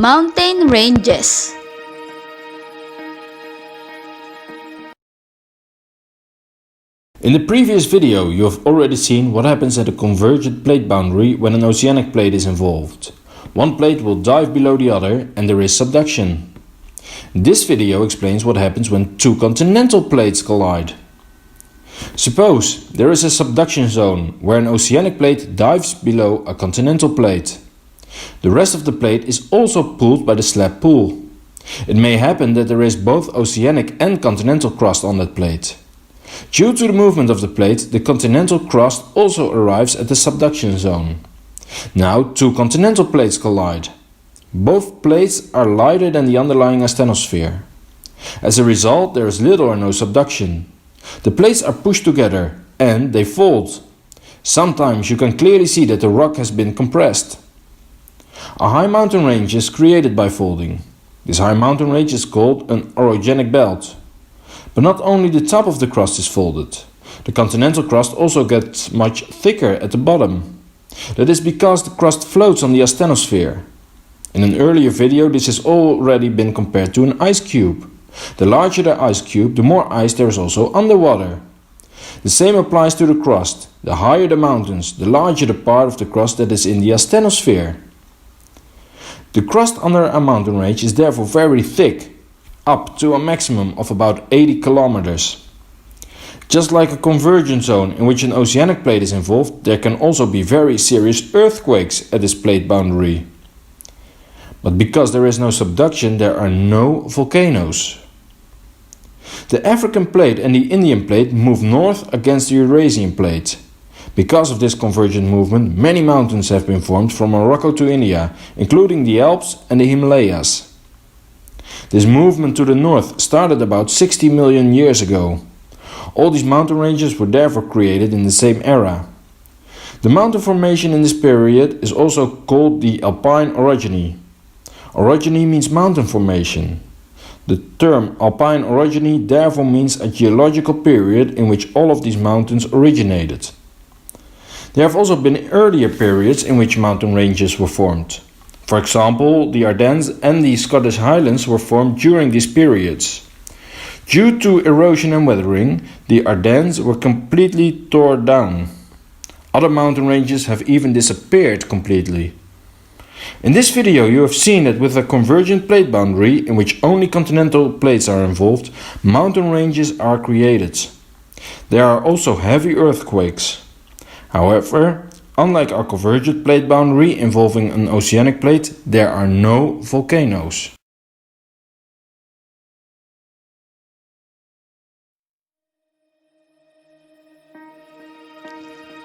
Mountain ranges. In the previous video, you have already seen what happens at a convergent plate boundary when an oceanic plate is involved. One plate will dive below the other and there is subduction. This video explains what happens when two continental plates collide. Suppose there is a subduction zone where an oceanic plate dives below a continental plate. The rest of the plate is also pulled by the slab pull. It may happen that there is both oceanic and continental crust on that plate. Due to the movement of the plate, the continental crust also arrives at the subduction zone. Now two continental plates collide. Both plates are lighter than the underlying asthenosphere. As a result, there is little or no subduction. The plates are pushed together and they fold. Sometimes you can clearly see that the rock has been compressed. A high mountain range is created by folding. This high mountain range is called an orogenic belt. But not only the top of the crust is folded. The continental crust also gets much thicker at the bottom. That is because the crust floats on the asthenosphere. In an earlier video, this has already been compared to an ice cube. The larger the ice cube, the more ice there is also underwater. The same applies to the crust. The higher the mountains, the larger the part of the crust that is in the asthenosphere. The crust under a mountain range is therefore very thick, up to a maximum of about 80 kilometers. Just like a convergent zone in which an oceanic plate is involved, there can also be very serious earthquakes at this plate boundary. But because there is no subduction, there are no volcanoes. The African plate and the Indian plate move north against the Eurasian plate. Because of this convergent movement, many mountains have been formed from Morocco to India, including the Alps and the Himalayas. This movement to the north started about 60 million years ago. All these mountain ranges were therefore created in the same era. The mountain formation in this period is also called the Alpine orogeny. Orogeny means mountain formation. The term Alpine orogeny therefore means a geological period in which all of these mountains originated. There have also been earlier periods in which mountain ranges were formed. For example, the Ardennes and the Scottish Highlands were formed during these periods. Due to erosion and weathering, the Ardennes were completely torn down. Other mountain ranges have even disappeared completely. In this video you have seen that with a convergent plate boundary in which only continental plates are involved, mountain ranges are created. There are also heavy earthquakes. However, unlike our convergent plate boundary involving an oceanic plate, there are no volcanoes.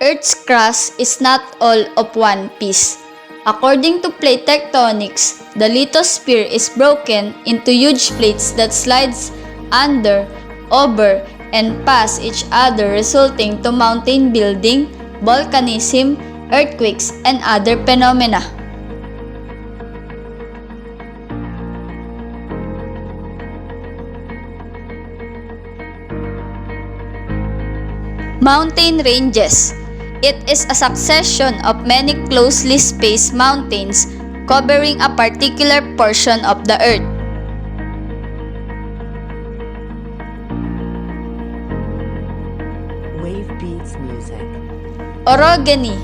Earth's crust is not all of one piece. According to plate tectonics, the lithosphere is broken into huge plates that slides under, over, and past each other, resulting to mountain building, volcanism, earthquakes, and other phenomena. Mountain ranges. It is a succession of many closely spaced mountains covering a particular portion of the earth. Wave Beats Music. Orogeny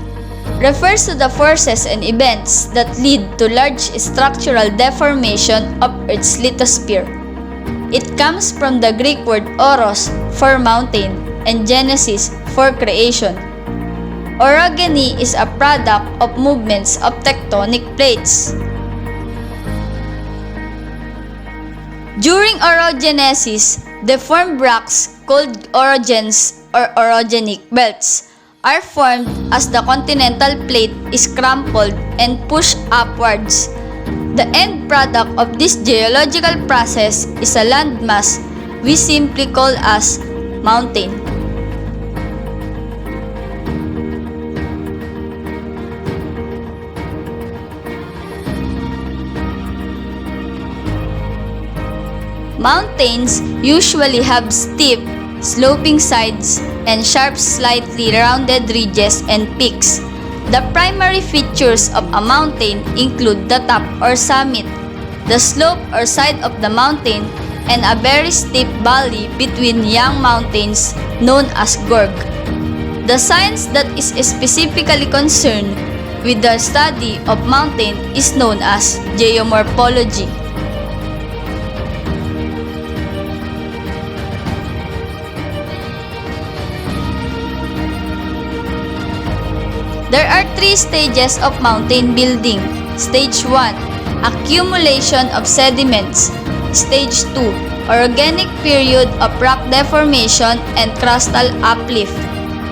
refers to the forces and events that lead to large structural deformation of Earth's lithosphere. It comes from the Greek word oros for mountain and genesis for creation. Orogeny is a product of movements of tectonic plates. During orogenesis, deformed rocks called orogens or orogenic belts are formed as the continental plate is crumpled and pushed upwards. The end product of this geological process is a landmass we simply call as mountain. Mountains usually have steep, sloping sides and sharp, slightly rounded ridges and peaks. The primary features of a mountain include the top or summit, the slope or side of the mountain, and a very steep valley between young mountains known as gorge. The science that is specifically concerned with the study of mountain is known as geomorphology. There are three stages of mountain building. Stage 1, accumulation of sediments. Stage 2, orogenic period of rock deformation and crustal uplift.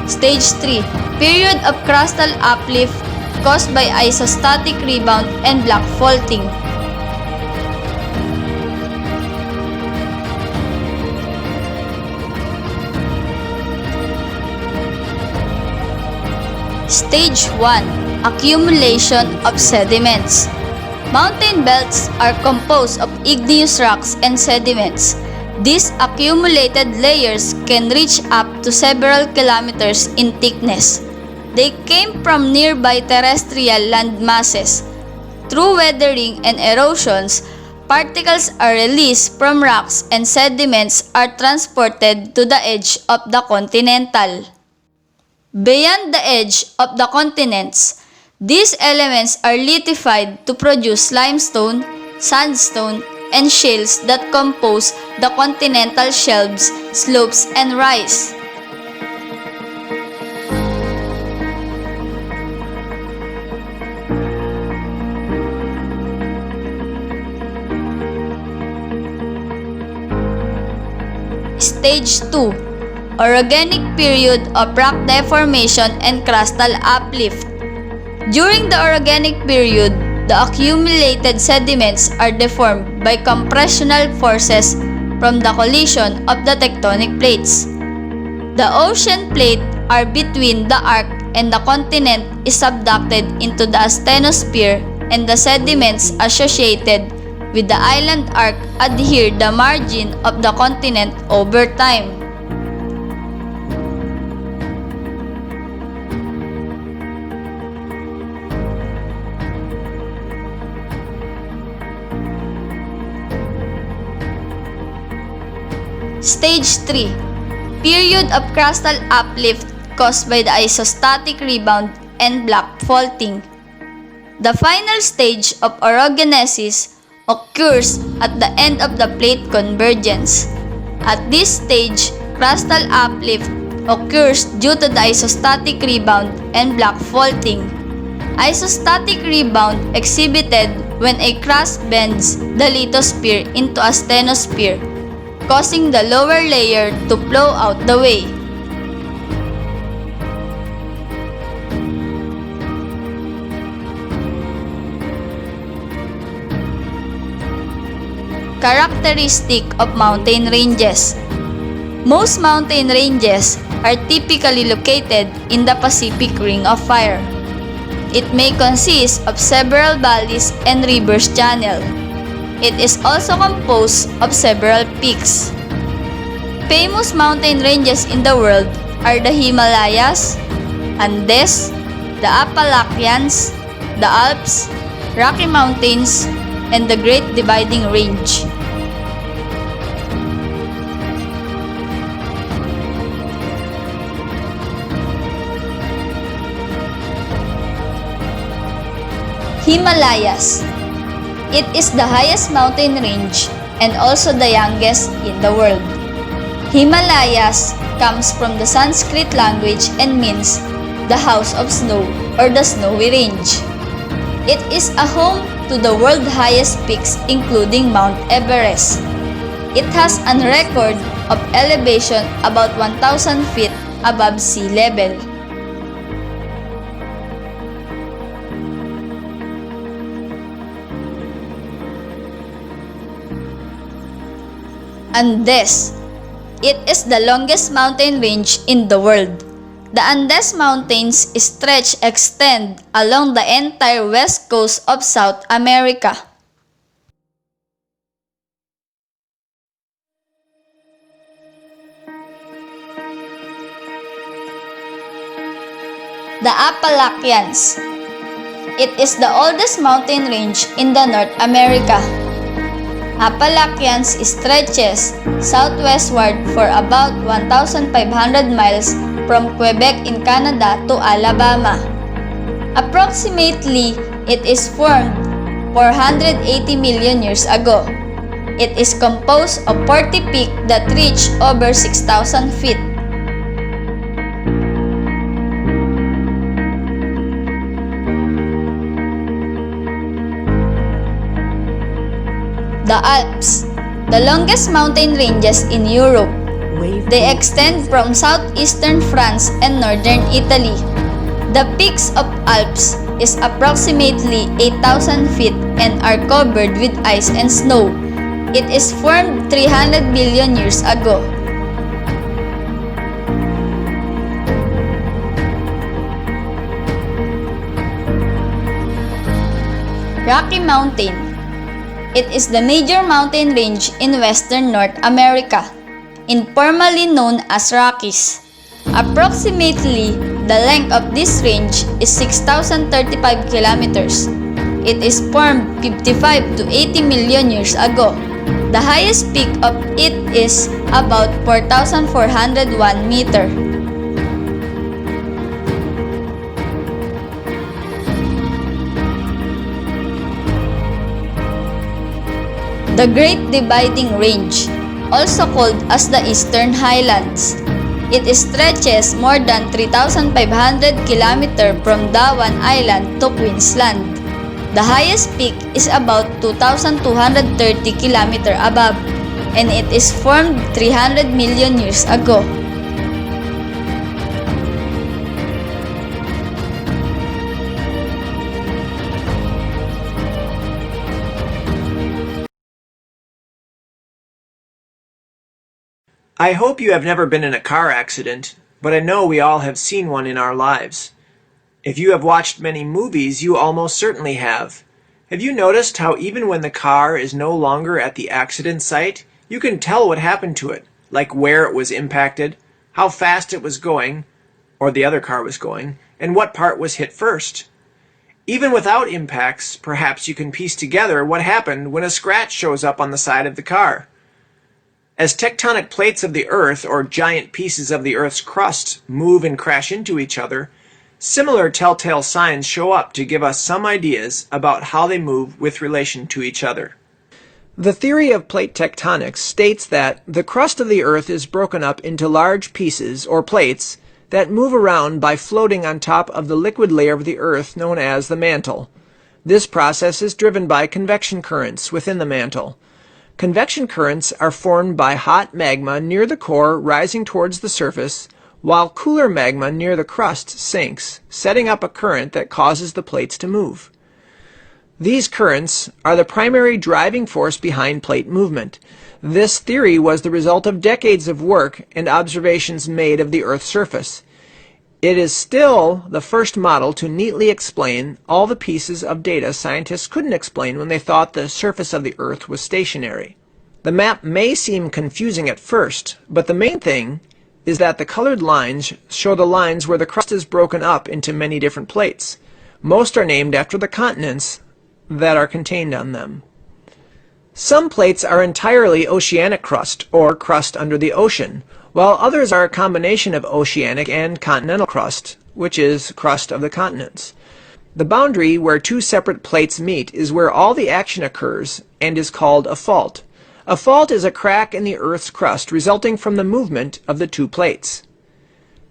Stage 3, period of crustal uplift caused by isostatic rebound and block faulting. Stage 1, accumulation of sediments. Mountain belts are composed of igneous rocks and sediments. These accumulated layers can reach up to several kilometers in thickness. They came from nearby terrestrial land masses. Through weathering and erosions, particles are released from rocks and sediments are transported to the edge of the continental. Beyond the edge of the continents, these elements are lithified to produce limestone, sandstone, and shales that compose the continental shelves, slopes, and rise. Stage 2, orogenic period of rock deformation and crustal uplift. During the orogenic period, the accumulated sediments are deformed by compressional forces from the collision of the tectonic plates. The ocean plate are between the arc and the continent is subducted into the asthenosphere, and the sediments associated with the island arc adhere the margin of the continent over time. Stage 3, period of crustal uplift caused by the isostatic rebound and block faulting. The final stage of orogenesis occurs at the end of the plate convergence. At this stage, crustal uplift occurs due to the isostatic rebound and block faulting. Isostatic rebound exhibited when a crust bends the lithosphere into a asthenosphere, causing the lower layer to flow out the way. Characteristic of mountain ranges. Most mountain ranges are typically located in the Pacific Ring of Fire. It may consist of several valleys and rivers channel. It is also composed of several peaks. Famous mountain ranges in the world are the Himalayas, Andes, the Appalachians, the Alps, Rocky Mountains, and the Great Dividing Range. Himalayas. It is the highest mountain range and also the youngest in the world. Himalayas comes from the Sanskrit language and means the house of snow or the snowy range. It is a home to the world's highest peaks including Mount Everest. It has a record of elevation about 1,000 feet above sea level. Andes. It is the longest mountain range in the world. The Andes Mountains extend along the entire west coast of South America. The Appalachians. It is the oldest mountain range in the North America. Appalachians stretches southwestward for about 1,500 miles from Quebec in Canada to Alabama. Approximately, it is formed 480 million years ago. It is composed of 40 peaks that reach over 6,000 feet. The Alps, the longest mountain ranges in Europe. They extend from southeastern France and northern Italy. The peaks of Alps is approximately 8,000 feet and are covered with ice and snow. It is formed 300 billion years ago. Rocky Mountain. It is the major mountain range in western North America, informally known as Rockies. Approximately, the length of this range is 6,035 kilometers. It is formed 55 to 80 million years ago. The highest peak of it is about 4,401 meter. The Great Dividing Range, also called as the Eastern Highlands. It stretches more than 3,500 km from Darwin Island to Queensland. The highest peak is about 2,230 km above, and it is formed 300 million years ago. I hope you have never been in a car accident, but I know we all have seen one in our lives. If you have watched many movies, you almost certainly have. Have you noticed how even when the car is no longer at the accident site, you can tell what happened to it, like where it was impacted, how fast it was going, or the other car was going, and what part was hit first? Even without impacts, perhaps you can piece together what happened when a scratch shows up on the side of the car. As tectonic plates of the Earth, or giant pieces of the Earth's crust, move and crash into each other, similar telltale signs show up to give us some ideas about how they move with relation to each other. The theory of plate tectonics states that the crust of the Earth is broken up into large pieces, or plates, that move around by floating on top of the liquid layer of the Earth known as the mantle. This process is driven by convection currents within the mantle. Convection currents are formed by hot magma near the core rising towards the surface, while cooler magma near the crust sinks, setting up a current that causes the plates to move. These currents are the primary driving force behind plate movement. This theory was the result of decades of work and observations made of the Earth's surface. It is still the first model to neatly explain all the pieces of data scientists couldn't explain when they thought the surface of the Earth was stationary. The map may seem confusing at first, but the main thing is that the colored lines show the lines where the crust is broken up into many different plates. Most are named after the continents that are contained on them. Some plates are entirely oceanic crust, or crust under the ocean, while others are a combination of oceanic and continental crust, which is crust of the continents. The boundary where two separate plates meet is where all the action occurs and is called a fault. A fault is a crack in the Earth's crust resulting from the movement of the two plates.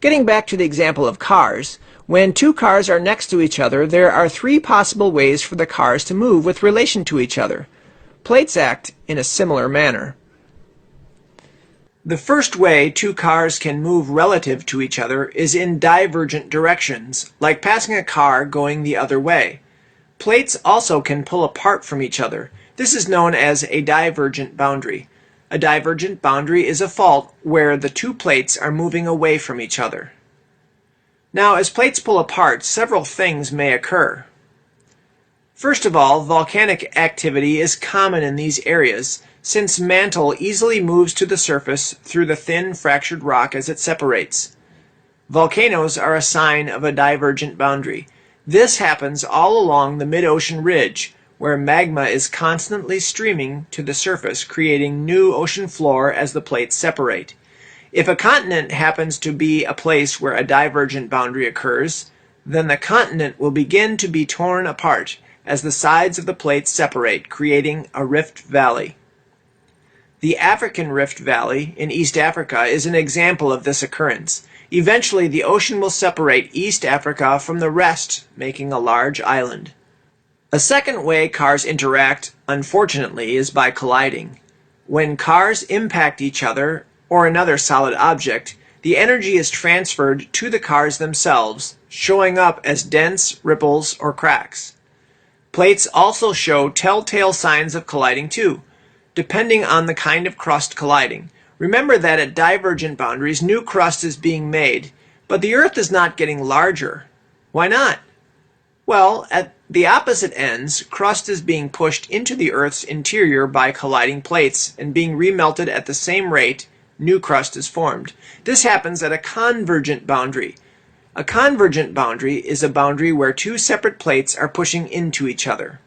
Getting back to the example of cars, when two cars are next to each other, there are three possible ways for the cars to move with relation to each other. Plates act in a similar manner. The first way two cars can move relative to each other is in divergent directions, like passing a car going the other way. Plates also can pull apart from each other. This is known as a divergent boundary. A divergent boundary is a fault where the two plates are moving away from each other. Now, as plates pull apart, several things may occur. First of all, volcanic activity is common in these areas, since mantle easily moves to the surface through the thin fractured rock as it separates. Volcanoes are a sign of a divergent boundary. This happens all along the mid-ocean ridge, where magma is constantly streaming to the surface, creating new ocean floor as the plates separate. If a continent happens to be a place where a divergent boundary occurs, then the continent will begin to be torn apart as the sides of the plates separate, creating a rift valley. The African Rift Valley in East Africa is an example of this occurrence. Eventually, the ocean will separate East Africa from the rest, making a large island. A second way cars interact, unfortunately, is by colliding. When cars impact each other or another solid object, the energy is transferred to the cars themselves, showing up as dents, ripples, or cracks. Plates also show telltale signs of colliding too, depending on the kind of crust colliding. Remember that at divergent boundaries, new crust is being made, but the Earth is not getting larger. Why not? Well, at the opposite ends, crust is being pushed into the Earth's interior by colliding plates, and being remelted at the same rate, new crust is formed. This happens at a convergent boundary. A convergent boundary is a boundary where two separate plates are pushing into each other.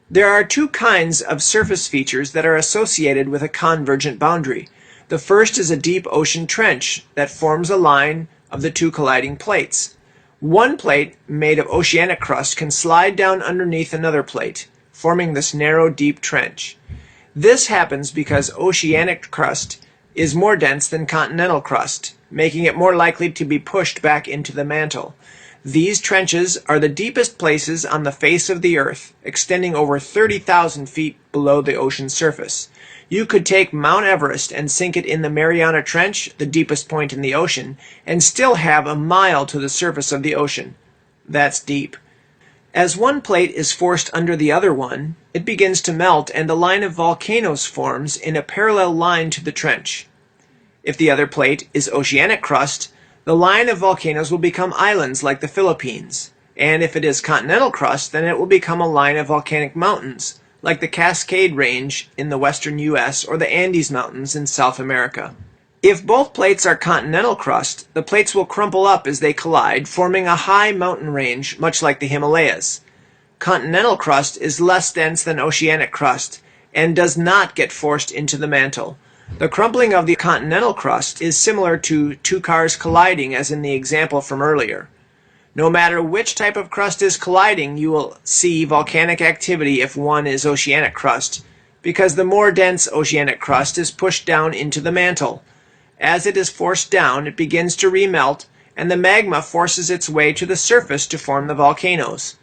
There are two kinds of surface features that are associated with a convergent boundary. The first is a deep ocean trench that forms a line of the two colliding plates. One plate, made of oceanic crust, can slide down underneath another plate, forming this narrow, deep trench. This happens because oceanic crust is more dense than continental crust, making it more likely to be pushed back into the mantle. These trenches are the deepest places on the face of the Earth, extending over 30,000 feet below the ocean's surface. You could take Mount Everest and sink it in the Mariana Trench, the deepest point in the ocean, and still have a mile to the surface of the ocean. That's deep. As one plate is forced under the other one, it begins to melt and a line of volcanoes forms in a parallel line to the trench. If the other plate is oceanic crust, the line of volcanoes will become islands like the Philippines, and if it is continental crust, then it will become a line of volcanic mountains, like the Cascade Range in the western U.S. or the Andes Mountains in South America. If both plates are continental crust, the plates will crumple up as they collide, forming a high mountain range, much like the Himalayas. Continental crust is less dense than oceanic crust, and does not get forced into the mantle. The crumpling of the continental crust is similar to two cars colliding, as in the example from earlier. No matter which type of crust is colliding, you will see volcanic activity if one is oceanic crust, because the more dense oceanic crust is pushed down into the mantle. As it is forced down, it begins to remelt, and the magma forces its way to the surface to form the volcanoes.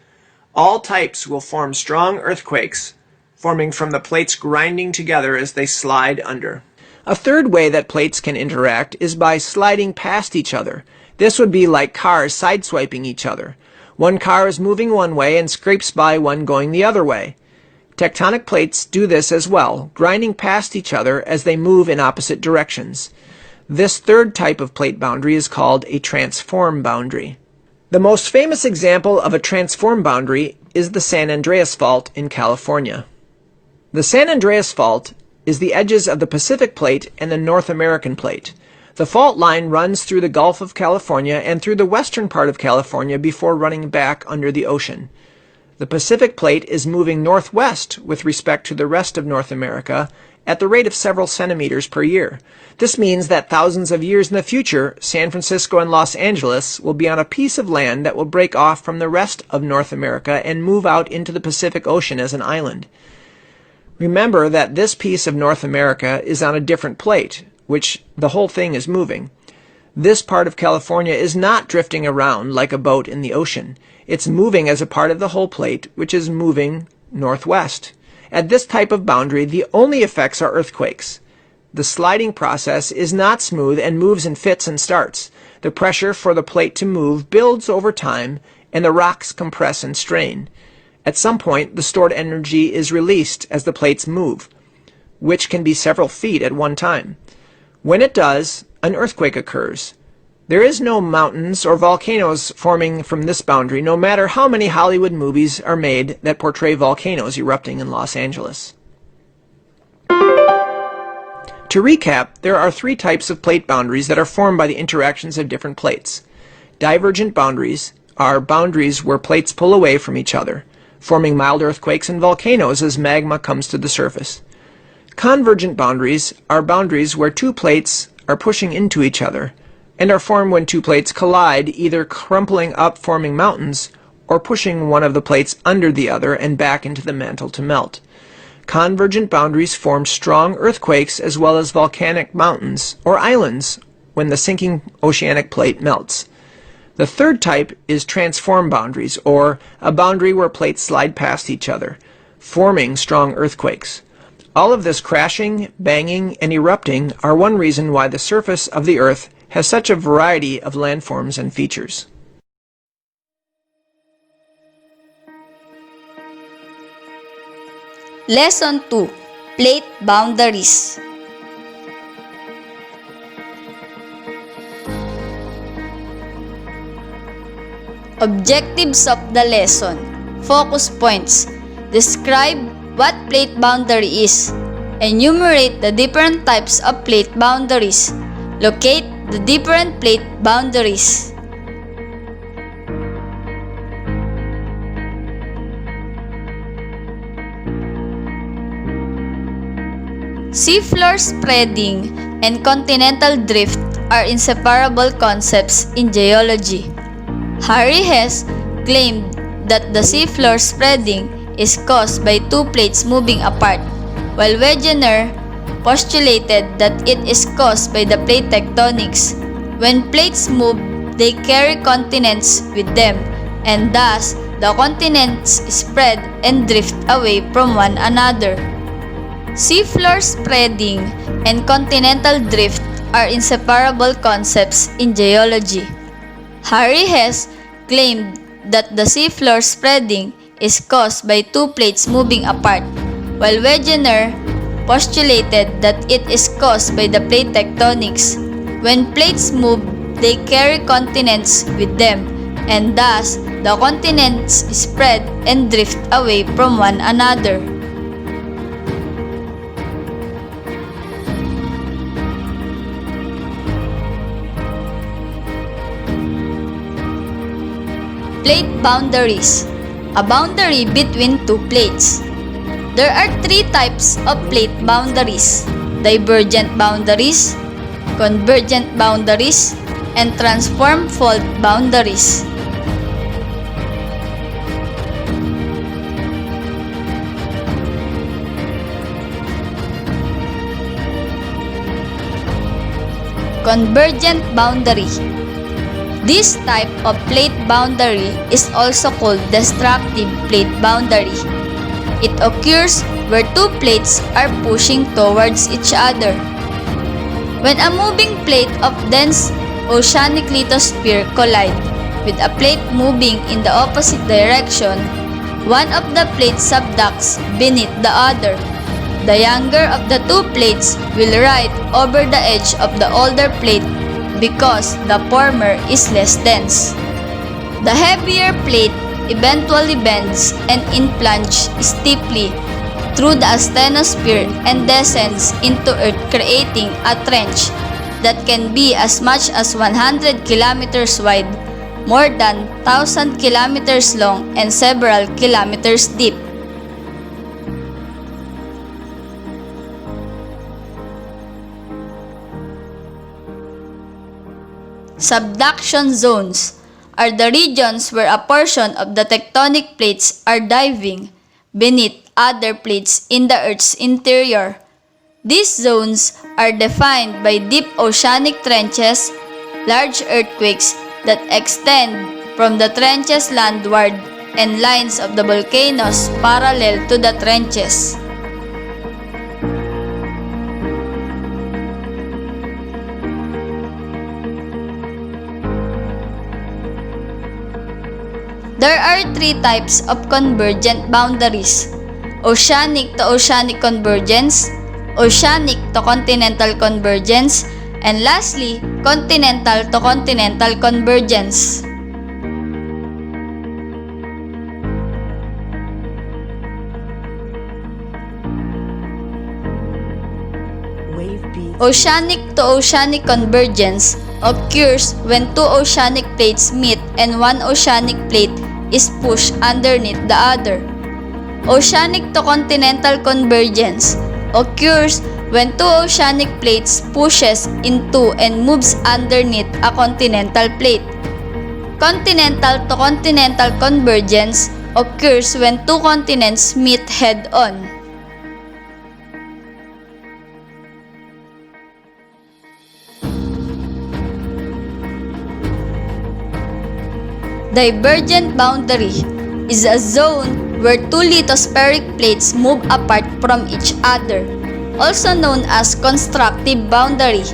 All types will form strong earthquakes, forming from the plates grinding together as they slide under. A third way that plates can interact is by sliding past each other. This would be like cars sideswiping each other. One car is moving one way and scrapes by one going the other way. Tectonic plates do this as well, grinding past each other as they move in opposite directions. This third type of plate boundary is called a transform boundary. The most famous example of a transform boundary is the San Andreas Fault in California. The San Andreas Fault is the edges of the Pacific Plate and the North American Plate. The fault line runs through the Gulf of California and through the western part of California before running back under the ocean. The Pacific Plate is moving northwest with respect to the rest of North America at the rate of several centimeters per year. This means that thousands of years in the future, San Francisco and Los Angeles will be on a piece of land that will break off from the rest of North America and move out into the Pacific Ocean as an island. Remember that this piece of North America is on a different plate, which the whole thing is moving. This part of California is not drifting around like a boat in the ocean. It's moving as a part of the whole plate, which is moving northwest. At this type of boundary, the only effects are earthquakes. The sliding process is not smooth and moves in fits and starts. The pressure for the plate to move builds over time, and the rocks compress and strain. At some point, the stored energy is released as the plates move, which can be several feet at one time. When it does, an earthquake occurs. There is no mountains or volcanoes forming from this boundary, no matter how many Hollywood movies are made that portray volcanoes erupting in Los Angeles. To recap, there are three types of plate boundaries that are formed by the interactions of different plates. Divergent boundaries are boundaries where plates pull away from each other. forming mild earthquakes and volcanoes as magma comes to the surface. Convergent boundaries are boundaries where two plates are pushing into each other and are formed when two plates collide, either crumpling up forming mountains or pushing one of the plates under the other and back into the mantle to melt. Convergent boundaries form strong earthquakes as well as volcanic mountains or islands when the sinking oceanic plate melts. The third type is transform boundaries, or a boundary where plates slide past each other, forming strong earthquakes. All of this crashing, banging, and erupting are one reason why the surface of the Earth has such a variety of landforms and features. Lesson 2. Plate Boundaries. Objectives of the lesson. Focus points. Describe what plate boundary is. Enumerate the different types of plate boundaries. Locate the different plate boundaries. Seafloor spreading and continental drift are inseparable concepts in geology. Harry Hess claimed that the seafloor spreading is caused by two plates moving apart, while Wegener postulated that it is caused by the plate tectonics. When plates move, they carry continents with them, and thus the continents spread and drift away from one another. Seafloor spreading and continental drift are inseparable concepts in geology. Harry Hess claimed that the seafloor spreading is caused by two plates moving apart, while Wegener postulated that it is caused by the plate tectonics. When plates move, they carry continents with them, and thus the continents spread and drift away from one another. Plate boundaries. A boundary between two plates. There are three types of plate boundaries: divergent boundaries, convergent boundaries, and transform fault boundaries. Convergent boundary. This type of plate boundary is also called destructive plate boundary. It occurs where two plates are pushing towards each other. When a moving plate of dense oceanic lithosphere collide with a plate moving in the opposite direction, one of the plates subducts beneath the other. The younger of the two plates will ride over the edge of the older plate because the former is less dense. The heavier plate eventually bends and plunges steeply through the asthenosphere and descends into Earth, creating a trench that can be as much as 100 kilometers wide, more than 1,000 kilometers long, and several kilometers deep. Subduction zones are the regions where a portion of the tectonic plates are diving beneath other plates in the Earth's interior. These zones are defined by deep oceanic trenches, large earthquakes that extend from the trenches landward, and lines of the volcanoes parallel to the trenches. There are three types of convergent boundaries: oceanic to oceanic convergence, oceanic to continental convergence, and lastly, continental to continental convergence. Oceanic to oceanic convergence occurs when two oceanic plates meet and one oceanic plate is pushed underneath the other. Oceanic to continental convergence occurs when two oceanic plates pushes into and moves underneath a continental plate. Continental to continental convergence occurs when two continents meet head-on. Divergent boundary is a zone where two lithospheric plates move apart from each other, also known as constructive boundary.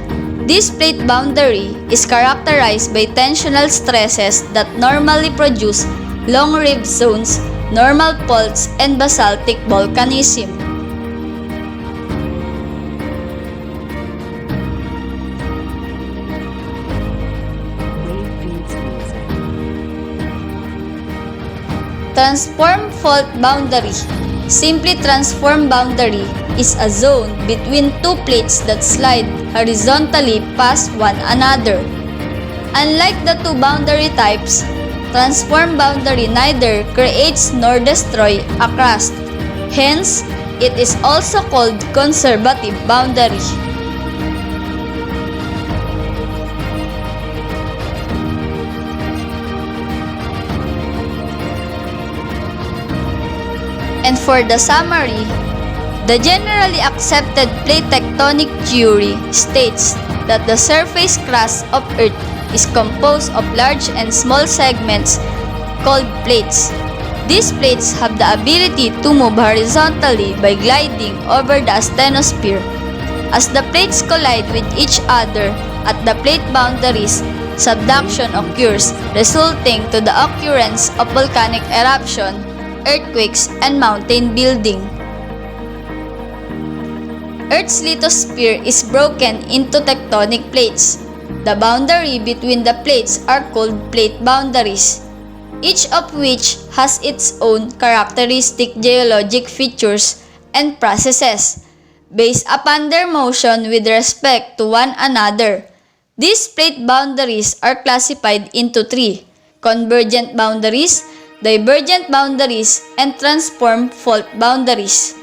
This plate boundary is characterized by tensional stresses that normally produce long-ribbed zones, normal faults, and basaltic volcanism. Transform fault boundary. Simply transform boundary is a zone between two plates that slide horizontally past one another. Unlike the two boundary types, transform boundary neither creates nor destroys a crust. Hence, it is also called conservative boundary. And for the summary, the generally accepted plate tectonic theory states that the surface crust of Earth is composed of large and small segments called plates. These plates have the ability to move horizontally by gliding over the asthenosphere. As the plates collide with each other at the plate boundaries, subduction occurs, resulting to the occurrence of volcanic eruption, earthquakes, and mountain building. Earth's lithosphere is broken into tectonic plates. The boundary between the plates are called plate boundaries, each of which has its own characteristic geologic features and processes, based upon their motion with respect to one another. These plate boundaries are classified into three: convergent boundaries, divergent boundaries, and transform fault boundaries.